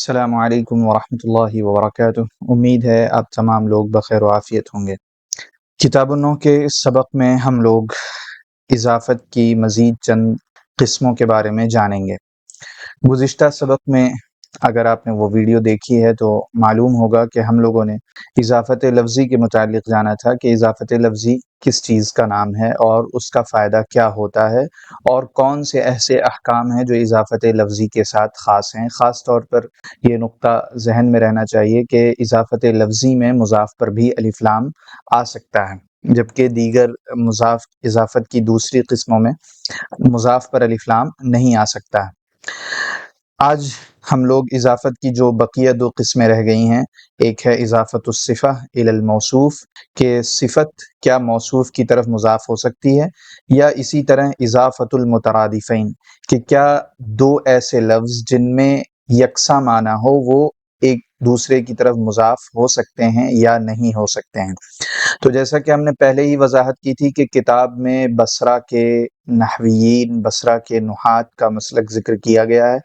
السلام علیکم ورحمۃ اللہ وبرکاتہ۔ امید ہے آپ تمام لوگ بخیر و عافیت ہوں گے۔ کتاب النوح کے اس سبق میں ہم لوگ اضافت کی مزید چند قسموں کے بارے میں جانیں گے۔ گزشتہ سبق میں اگر آپ نے وہ ویڈیو دیکھی ہے تو معلوم ہوگا کہ ہم لوگوں نے اضافت لفظی کے متعلق جانا تھا کہ اضافت لفظی کس چیز کا نام ہے اور اس کا فائدہ کیا ہوتا ہے، اور کون سے ایسے احکام ہیں جو اضافت لفظی کے ساتھ خاص ہیں۔ خاص طور پر یہ نقطہ ذہن میں رہنا چاہیے کہ اضافت لفظی میں مضاف پر بھی الف لام آ سکتا ہے، جبکہ دیگر اضافت کی دوسری قسموں میں مضاف پر الف لام نہیں آ سکتا ہے۔ آج ہم لوگ اضافت کی جو بقیہ دو قسمیں رہ گئی ہیں، ایک ہے اضافت الصفہ الی الموصوف کہ صفت کیا موصوف کی طرف مضاف ہو سکتی ہے، یا اسی طرح اضافت المترادفین کہ کیا دو ایسے لفظ جن میں یکساں معنی ہو وہ ایک دوسرے کی طرف مضاف ہو سکتے ہیں یا نہیں ہو سکتے ہیں۔ تو جیسا کہ ہم نے پہلے ہی وضاحت کی تھی کہ کتاب میں بصرہ کے نحویین، بصرہ کے نحات کا مسلک ذکر کیا گیا ہے،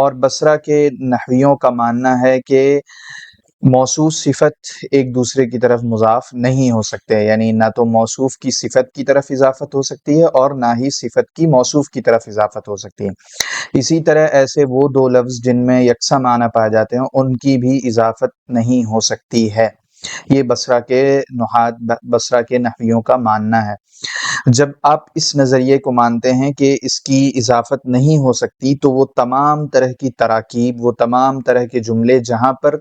اور بصرہ کے نحویوں کا ماننا ہے کہ موصوف صفت ایک دوسرے کی طرف مضاف نہیں ہو سکتے، یعنی نہ تو موصوف کی صفت کی طرف اضافت ہو سکتی ہے اور نہ ہی صفت کی موصوف کی طرف اضافت ہو سکتی ہے۔ اسی طرح ایسے وہ دو لفظ جن میں یکساں معنی پائے جاتے ہیں ان کی بھی اضافت نہیں ہو سکتی ہے۔ یہ بصرہ کے نحات، بصرہ کے نحویوں کا ماننا ہے۔ جب آپ اس نظریے کو مانتے ہیں کہ اس کی اضافت نہیں ہو سکتی، تو وہ تمام طرح کی تراکیب، وہ تمام طرح کے جملے جہاں پر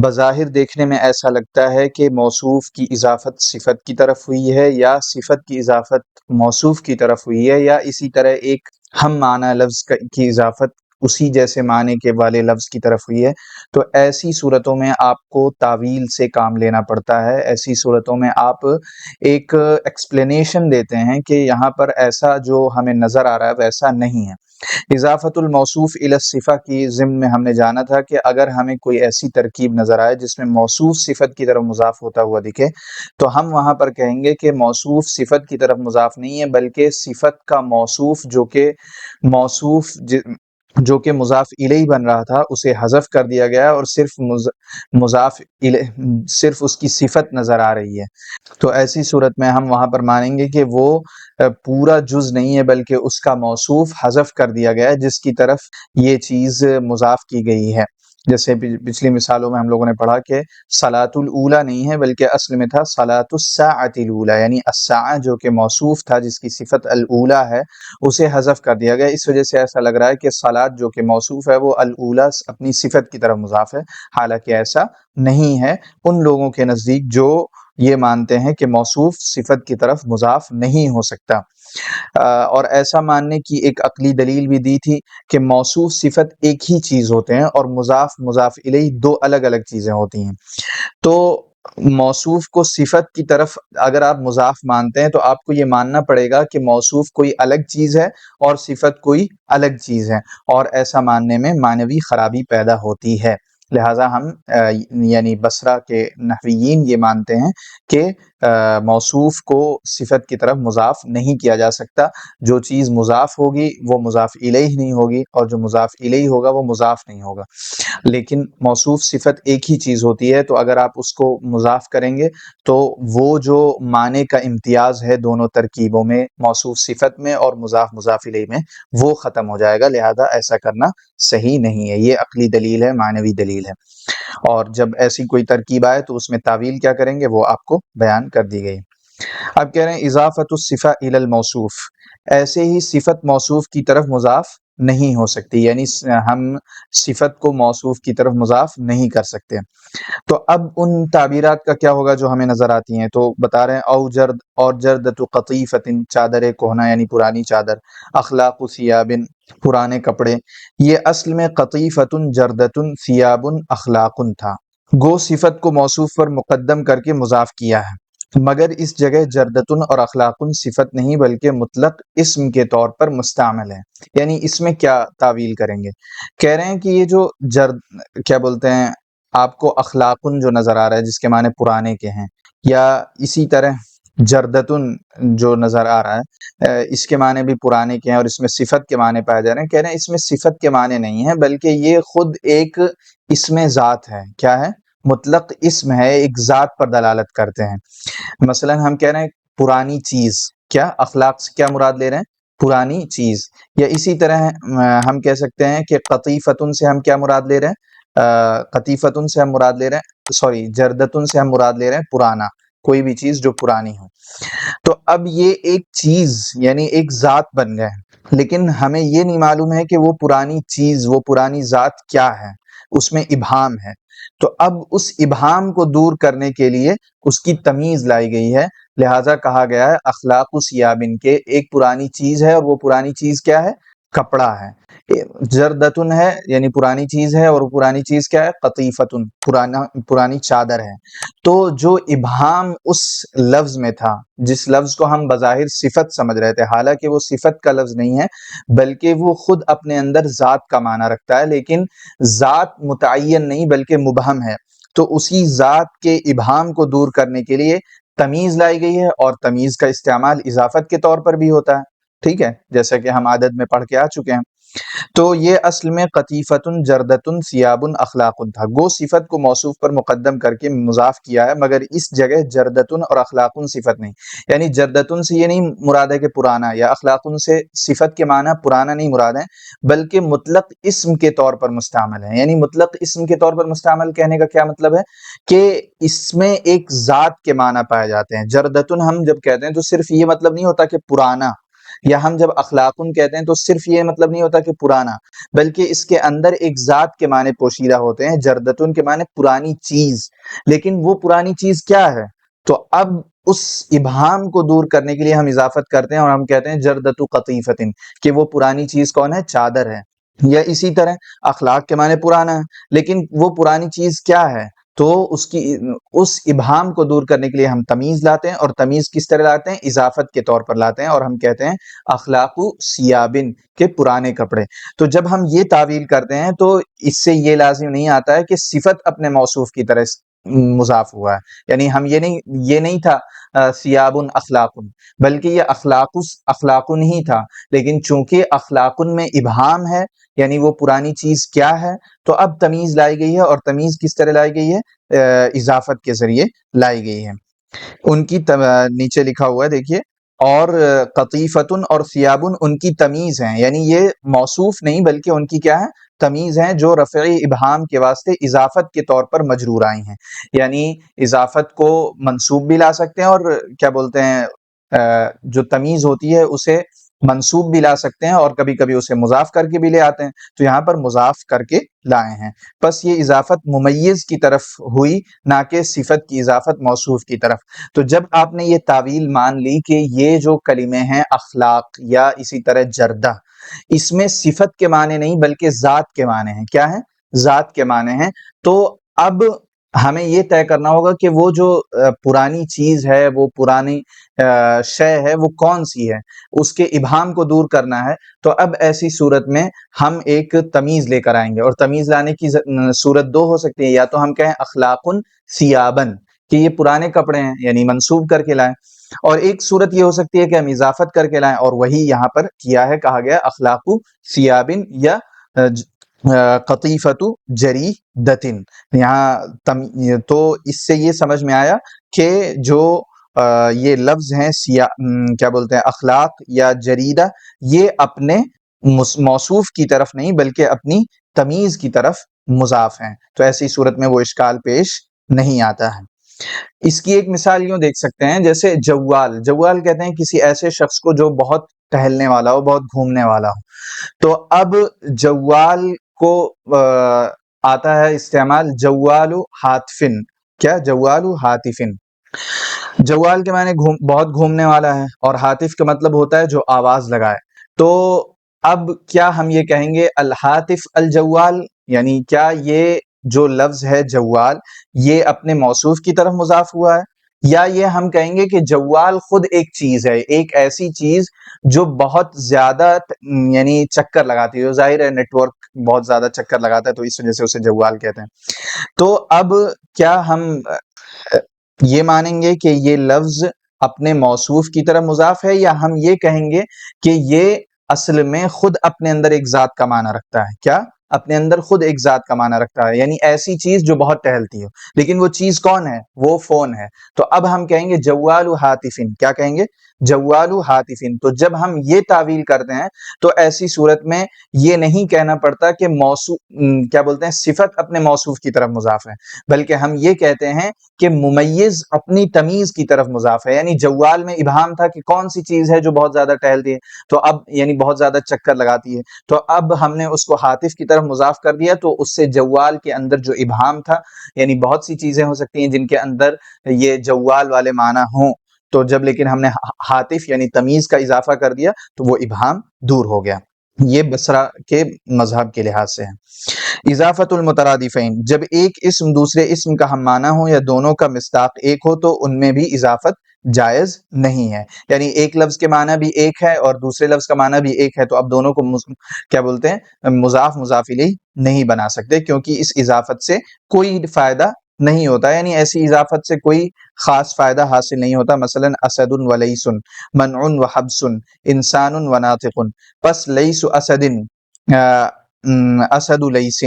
بظاہر دیکھنے میں ایسا لگتا ہے کہ موصوف کی اضافت صفت کی طرف ہوئی ہے یا صفت کی اضافت موصوف کی طرف ہوئی ہے، یا اسی طرح ایک ہم معنی لفظ کی اضافت اسی جیسے معنی کے والے لفظ کی طرف ہوئی ہے، تو ایسی صورتوں میں آپ کو تاویل سے کام لینا پڑتا ہے۔ ایسی صورتوں میں آپ ایک ایکسپلینیشن دیتے ہیں کہ یہاں پر ایسا جو ہمیں نظر آ رہا ہے ویسا نہیں ہے۔ اضافت الموصوف الی الصفہ کی ضمن میں ہم نے جانا تھا کہ اگر ہمیں کوئی ایسی ترکیب نظر آئے جس میں موصوف صفت کی طرف مضاف ہوتا ہوا دکھے، تو ہم وہاں پر کہیں گے کہ موصوف صفت کی طرف مضاف نہیں ہے، بلکہ صفت کا موصوف جو کہ مضاف الیہ بن رہا تھا اسے حذف کر دیا گیا اور صرف مضاف الیہ، صرف اس کی صفت نظر آ رہی ہے۔ تو ایسی صورت میں ہم وہاں پر مانیں گے کہ وہ پورا جز نہیں ہے بلکہ اس کا موصوف حذف کر دیا گیا ہے جس کی طرف یہ مضاف کی گئی ہے۔ جیسے پچھلی مثالوں میں ہم لوگوں نے پڑھا کہ صلاۃ الاولی نہیں ہے بلکہ اصل میں تھا صلاۃ الساعۃ الاولی، یعنی الساعہ جو کہ موصوف تھا جس کی صفت الاولی ہے اسے حذف کر دیا گیا۔ اس وجہ سے ایسا لگ رہا ہے کہ صلاۃ جو کہ موصوف ہے وہ الاولی اپنی صفت کی طرف مضاف ہے، حالانکہ ایسا نہیں ہے ان لوگوں کے نزدیک جو یہ مانتے ہیں کہ موصوف صفت کی طرف مضاف نہیں ہو سکتا۔ اور ایسا ماننے کی ایک عقلی دلیل بھی دی تھی کہ موصوف صفت ایک ہی چیز ہوتے ہیں اور مضاف الیہ دو الگ الگ چیزیں ہوتی ہیں۔ تو موصوف کو صفت کی طرف اگر آپ مضاف مانتے ہیں تو آپ کو یہ ماننا پڑے گا کہ موصوف کوئی الگ چیز ہے اور صفت کوئی الگ چیز ہے، اور ایسا ماننے میں معنوی خرابی پیدا ہوتی ہے۔ لہٰذا ہم یعنی بصرہ کے نحویین یہ مانتے ہیں کہ موصوف کو صفت کی طرف مضاف نہیں کیا جا سکتا۔ جو چیز مضاف ہوگی وہ مضاف الیہ نہیں ہوگی، اور جو مضاف الیہ ہوگا وہ مضاف نہیں ہوگا۔ لیکن موصوف صفت ایک ہی چیز ہوتی ہے، تو اگر آپ اس کو مضاف کریں گے تو وہ جو معنی کا امتیاز ہے دونوں ترکیبوں میں، موصوف صفت میں اور مضاف الیہ میں، وہ ختم ہو جائے گا۔ لہذا ایسا کرنا صحیح نہیں ہے۔ یہ عقلی دلیل ہے، معنوی دلیل ہے، اور جب ایسی کوئی ترکیب آئے تو اس میں تعویل کیا کریں گے وہ آپ کو بیان کر دی گئی۔ اب کہہ رہے ہیں اضافت الصفہ الی الموصوف، ایسے ہی صفت موصوف کی طرف مضاف نہیں ہو سکتی، یعنی ہم صفت کو موصوف کی طرف مضاف نہیں کر سکتے۔ تو اب ان تعبیرات کا کیا ہوگا جو ہمیں نظر آتی ہیں، تو بتا رہے ہیں اور جردۃ قطیفۃ، چادر کہنا یعنی پرانی چادر، اخلاق ثیاب، پرانے کپڑے۔ یہ اصل میں قطیفۃ جردۃ ثیاب اخلاق تھا، گو صفت کو موصوف پر مقدم کر کے مضاف کیا ہے، مگر اس جگہ جردتن اور اخلاقن صفت نہیں بلکہ مطلق اسم کے طور پر مستعمل ہے۔ یعنی اس میں کیا تعویل کریں گے؟ کہہ رہے ہیں کہ یہ جو کیا بولتے ہیں، آپ کو اخلاقن جو نظر آ رہا ہے جس کے معنی پرانے کے ہیں، یا اسی طرح جردتن جو نظر آ رہا ہے اس کے معنی بھی پرانے کے ہیں اور اس میں صفت کے معنی پائے جا رہے ہیں. کہہ رہے ہیں اس میں صفت کے معنی نہیں ہے بلکہ یہ خود ایک اسم ذات ہے. کیا ہے؟ مطلق اسم ہے، ایک ذات پر دلالت کرتے ہیں. مثلا ہم کہہ رہے ہیں پرانی چیز، کیا اخلاق سے کیا مراد لے رہے ہیں؟ پرانی چیز. یا اسی طرح ہم کہہ سکتے ہیں کہ قطیفتن سے ہم کیا مراد لے رہے ہیں؟ قطیفتن سے ہم مراد لے رہے ہیں، سوری جردتن سے ہم مراد لے رہے ہیں پرانا، کوئی بھی چیز جو پرانی ہو. تو اب یہ ایک چیز یعنی ایک ذات بن گئے، لیکن ہمیں یہ نہیں معلوم ہے کہ وہ پرانی چیز، وہ پرانی ذات کیا ہے، اس میں ابہام ہے. تو اب اس ابہام کو دور کرنے کے لیے اس کی تمیز لائی گئی ہے. لہٰذا کہا گیا ہے اخلاق سیابن کے ایک پرانی چیز ہے، اور وہ پرانی چیز کیا ہے؟ کپڑا ہے. جردتن ہے یعنی پرانی چیز ہے، اور پرانی چیز کیا ہے؟ قطیفتن، پرانی چادر ہے. تو جو ابہام اس لفظ میں تھا، جس لفظ کو ہم بظاہر صفت سمجھ رہے تھے، حالانکہ وہ صفت کا لفظ نہیں ہے بلکہ وہ خود اپنے اندر ذات کا معنی رکھتا ہے، لیکن ذات متعین نہیں بلکہ مبہم ہے. تو اسی ذات کے ابہام کو دور کرنے کے لیے تمیز لائی گئی ہے، اور تمیز کا استعمال اضافت کے طور پر بھی ہوتا ہے. ٹھیک ہے، جیسا کہ ہم عدد میں پڑھ کے آ چکے ہیں. تو یہ اصل میں قطیفتن جردتن ثیابن اخلاقن تھا. گو صفت کو موصوف پر مقدم کر کے مضاف کیا ہے، مگر اس جگہ جردتن اور اخلاقن صفت نہیں. یعنی جردتن سے یہ نہیں مراد ہے کہ پرانا، یا اخلاقن سے صفت کے معنی پرانا نہیں مراد ہے، بلکہ مطلق اسم کے طور پر مستعمل ہے. یعنی مطلق اسم کے طور پر مستعمل کہنے کا کیا مطلب ہے؟ کہ اس میں ایک ذات کے معنی پائے جاتے ہیں. جردتن ہم جب کہتے ہیں تو صرف یہ مطلب نہیں ہوتا کہ پرانا، یا ہم جب اخلاقن کہتے ہیں تو صرف یہ مطلب نہیں ہوتا کہ پرانا، بلکہ اس کے اندر ایک ذات کے معنی پوشیدہ ہوتے ہیں. جردتن کے معنی پرانی چیز، لیکن وہ پرانی چیز کیا ہے؟ تو اب اس ابہام کو دور کرنے کے لیے ہم اضافت کرتے ہیں اور ہم کہتے ہیں جردت قطیفتن، کہ وہ پرانی چیز کون ہے؟ چادر ہے. یا اسی طرح اخلاق کے معنی پرانا ہے، لیکن وہ پرانی چیز کیا ہے؟ تو اس ابہام کو دور کرنے کے لیے ہم تمیز لاتے ہیں، اور تمیز کس طرح لاتے ہیں؟ اضافت کے طور پر لاتے ہیں، اور ہم کہتے ہیں اخلاق سیابن، کے پرانے کپڑے. تو جب ہم یہ تعویل کرتے ہیں تو اس سے یہ لازم نہیں آتا ہے کہ صفت اپنے موصوف کی طرح مضاف ہوا ہے. یعنی ہم یہ نہیں تھا سیابن اخلاقن، بلکہ یہ اخلاقن ہی تھا، لیکن چونکہ اخلاقن میں ابہام ہے، یعنی وہ پرانی چیز کیا ہے، تو اب تمیز لائی گئی ہے. اور تمیز کس طرح لائی گئی ہے؟ اضافت کے ذریعے لائی گئی ہے. ان کی نیچے لکھا ہوا ہے دیکھیے، اور قطیفتن اور ثیابن ان کی تمیز ہیں. یعنی یہ موصوف نہیں بلکہ ان کی کیا ہے؟ تمیز ہیں، جو رفعی ابہام کے واسطے اضافت کے طور پر مجرور آئی ہیں. یعنی اضافت کو منصوب بھی لا سکتے ہیں، اور کیا بولتے ہیں جو تمیز ہوتی ہے اسے منصوب بھی لا سکتے ہیں، اور کبھی کبھی اسے مضاف کر کے بھی لے آتے ہیں. تو یہاں پر مضاف کر کے لائے ہیں. بس یہ اضافت ممیز کی طرف ہوئی، نہ کہ صفت کی اضافت موصوف کی طرف. تو جب آپ نے یہ تعویل مان لی کہ یہ جو کلمے ہیں اخلاق یا اسی طرح جردہ، اس میں صفت کے معنی نہیں بلکہ ذات کے معنی ہیں. کیا ہیں؟ ذات کے معنی ہیں. تو اب ہمیں یہ طے کرنا ہوگا کہ وہ جو پرانی چیز ہے، وہ پرانی شے ہے، وہ کون سی ہے، اس کے ابہام کو دور کرنا ہے. تو اب ایسی صورت میں ہم ایک تمیز لے کر آئیں گے، اور تمیز لانے کی صورت دو ہو سکتی ہے. یا تو ہم کہیں اخلاقن ثیابن، کہ یہ پرانے کپڑے ہیں، یعنی منسوب کر کے لائیں. اور ایک صورت یہ ہو سکتی ہے کہ ہم اضافت کر کے لائیں، اور وہی یہاں پر کیا ہے، کہا گیا اخلاق ثیابن یا قطیفت جریدتن. یہاں تو اس سے یہ سمجھ میں آیا کہ جو یہ لفظ ہیں کیا بولتے ہیں اخلاق یا جریدہ، یہ اپنے موصوف کی طرف نہیں بلکہ اپنی تمیز کی طرف مضاف ہیں. تو ایسی صورت میں وہ اشکال پیش نہیں آتا ہے. اس کی ایک مثال یوں دیکھ سکتے ہیں، جیسے جوال کہتے ہیں کسی ایسے شخص کو جو بہت ٹہلنے والا ہو، بہت گھومنے والا ہو. تو اب جوال کو آتا ہے استعمال جوال ہاتفن. کیا؟ جوال ہاتفن. جوال کے معنی بہت گھومنے والا ہے، اور ہاتف کا مطلب ہوتا ہے جو آواز لگائے. تو اب کیا ہم یہ کہیں گے الہاتف الجوال، یعنی کیا یہ جو لفظ ہے جوال یہ اپنے موصوف کی طرف مضاف ہوا ہے، یا یہ ہم کہیں گے کہ جوال خود ایک چیز ہے، ایک ایسی چیز جو بہت زیادہ یعنی چکر لگاتی ہے. ظاہر ہے نیٹ ورک بہت زیادہ چکر لگاتا ہے، تو اس وجہ سے اسے جوال کہتے ہیں. تو اب کیا ہم یہ مانیں گے کہ یہ لفظ اپنے موصوف کی طرف مضاف ہے، یا ہم یہ کہیں گے کہ یہ اصل میں خود اپنے اندر ایک ذات کا معنی رکھتا ہے؟ کیا اپنے اندر خود ایک ذات کا معنی رکھتا ہے، یعنی ایسی چیز جو بہت ٹہلتی ہو، لیکن وہ چیز کون ہے؟ وہ فون ہے۔ تو اب ہم کہیں گے جوال ہاتفن، کیا کہیں گے؟ جوال ہاتفن۔ تو جب ہم یہ تعویل کرتے ہیں تو ایسی صورت میں یہ نہیں کہنا پڑتا کہ موصوف کیا بولتے ہیں، صفت اپنے موصوف کی طرف مضاف ہے، بلکہ ہم یہ کہتے ہیں کہ ممیز اپنی تمیز کی طرف مضاف ہے۔ یعنی جوال میں ابہام تھا کہ کون سی چیز ہے جو بہت زیادہ ٹہلتی ہے، تو اب یعنی بہت زیادہ چکر لگاتی ہے، تو اب ہم نے اس کو ہاتف کی طرف مضاف کر دیا، تو اس سے جوال کے اندر جو ابہام تھا، یعنی بہت سی چیزیں ہو سکتی ہیں جن کے اندر یہ جوال والے معنی ہوں، تو جب لیکن ہم نے ہاتف یعنی تمیز کا اضافہ کر دیا تو وہ ابہام دور ہو گیا۔ یہ بصرہ کے مذہب کے لحاظ سے ہے۔ اضافت المترادفین، جب ایک اسم دوسرے اسم کا ہم معنی ہو یا دونوں کا مصداق ایک ہو تو ان میں بھی اضافت جائز نہیں ہے۔ یعنی ایک لفظ کے معنی بھی ایک ہے اور دوسرے لفظ کا معنی بھی ایک ہے، تو اب دونوں کو کیا بولتے ہیں، مضاف مضاف الیہ نہیں بنا سکتے، کیونکہ اس اضافت سے کوئی فائدہ نہیں ہوتا، یعنی ایسی اضافت سے کوئی خاص فائدہ حاصل نہیں ہوتا۔ مثلا اسد و لیس، منع و حبس، انسان و ناطق، پس لیس اسد اسد لیس،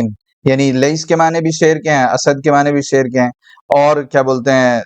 یعنی لیس کے معنی بھی شیر کے ہیں، اسد کے معنی بھی شیر کے ہیں، اور کیا بولتے ہیں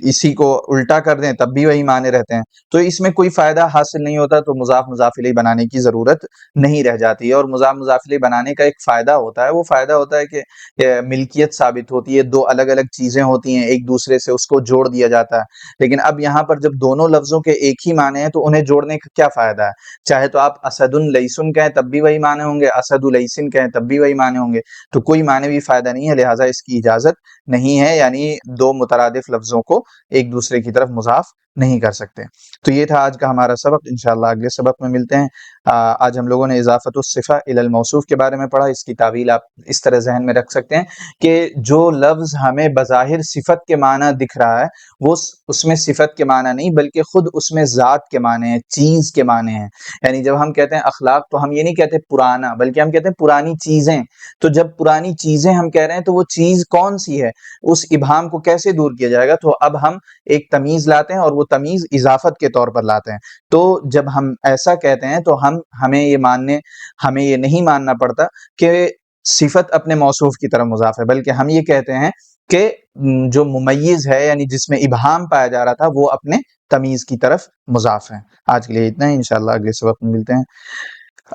اسی کو الٹا کر دیں تب بھی وہی معنی رہتے ہیں، تو اس میں کوئی فائدہ حاصل نہیں ہوتا، تو مضاف مضاف الیہ بنانے کی ضرورت نہیں رہ جاتی ہے۔ اور مضاف مضاف الیہ بنانے کا ایک فائدہ ہوتا ہے، وہ فائدہ ہوتا ہے کہ ملکیت ثابت ہوتی ہے، دو الگ الگ چیزیں ہوتی ہیں، ایک دوسرے سے اس کو جوڑ دیا جاتا ہے۔ لیکن اب یہاں پر جب دونوں لفظوں کے ایک ہی معنی ہیں تو انہیں جوڑنے کا کیا فائدہ ہے؟ چاہے تو آپ اسد لیسن کہیں تب بھی وہی معنی ہوں گے، اسد لیسن کہیں تب بھی وہی معنی ہوں گے، تو کوئی معنوی فائدہ نہیں ہے، لہٰذا اس کی اجازت نہیں ہے، یعنی دو مترادف لفظوں کو ایک دوسرے کی طرف مضاف نہیں کر سکتے۔ تو یہ تھا آج کا ہمارا سبق، انشاءاللہ اگلے سبق میں ملتے ہیں۔ آج ہم لوگوں نے اضافت الصفہ الی الموصوف کے بارے میں پڑھا۔ اس کی تعویل آپ اس طرح ذہن میں رکھ سکتے ہیں کہ جو لفظ ہمیں بظاہر صفت کے معنی دکھ رہا ہے وہ اس میں صفت کے معنی نہیں بلکہ خود اس میں ذات کے معنی ہیں، چیز کے معنی ہیں۔ یعنی جب ہم کہتے ہیں اخلاق تو ہم یہ نہیں کہتے پرانا، بلکہ ہم کہتے ہیں پرانی چیزیں۔ تو جب پرانی چیزیں ہم کہہ رہے ہیں تو وہ چیز کون سی ہے، اس ابہام کو کیسے دور کیا جائے گا؟ تو اب ہم ایک تمیز لاتے ہیں اور وہ تمیز اضافت کے طور پر لاتے ہیں۔ تو جب ہم ایسا کہتے ہیں تو ہمیں یہ نہیں ماننا پڑتا کہ صفت اپنے موصوف کی طرف مضاف ہے، بلکہ ہم یہ کہتے ہیں کہ جو ممیز ہے یعنی جس میں ابہام پایا جا رہا تھا وہ اپنے تمیز کی طرف مضاف ہے۔ آج کے لیے اتنا ہی، انشاءاللہ اگلے سبق میں ملتے ہیں۔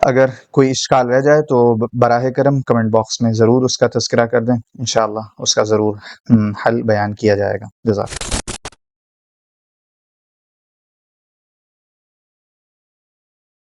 اگر کوئی اشکال رہ جائے تو براہ کرم کمنٹ باکس میں ضرور اس کا تذکرہ کر دیں، انشاءاللہ اس کا ضرور حل بیان کیا جائے گا۔ جزاک اللہ۔